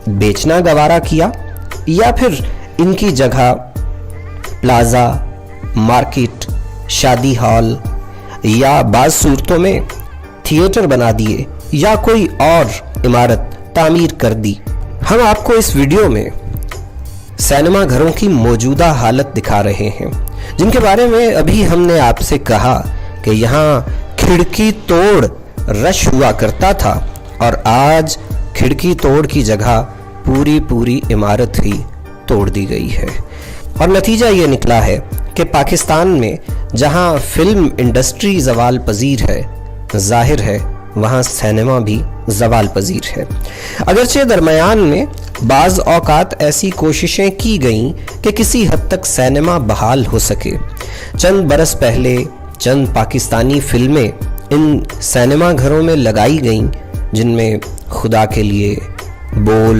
बेचना गवारा किया या फिर इनकी जगह प्लाजा, मार्केट, शादी हॉल या बाज़ सूरतों में थिएटर बना दिए या कोई और इमारत तामीर कर दी। हम आपको इस वीडियो में सिनेमा घरों की मौजूदा हालत दिखा रहे हैं, जिनके बारे में अभी हमने आपसे कहा कि यहाँ खिड़की तोड़ रश हुआ करता था और आज खिड़की तोड़ की जगह पूरी इमारत ही तोड़ दी गई है। और नतीजा ये निकला है कि पाकिस्तान में जहाँ फिल्म इंडस्ट्री ज़वाल पजीर है, जाहिर है वहाँ सिनेमा भी ज़वाल पजीर है। अगरचे दरमियान में बाज़ औकात ऐसी कोशिशें की गईं कि किसी हद तक सिनेमा बहाल हो सके। चंद बरस पहले चंद पाकिस्तानी फिल्में इन सिनेमा घरों में लगाई गईं, जिनमें खुदा के लिए, बोल,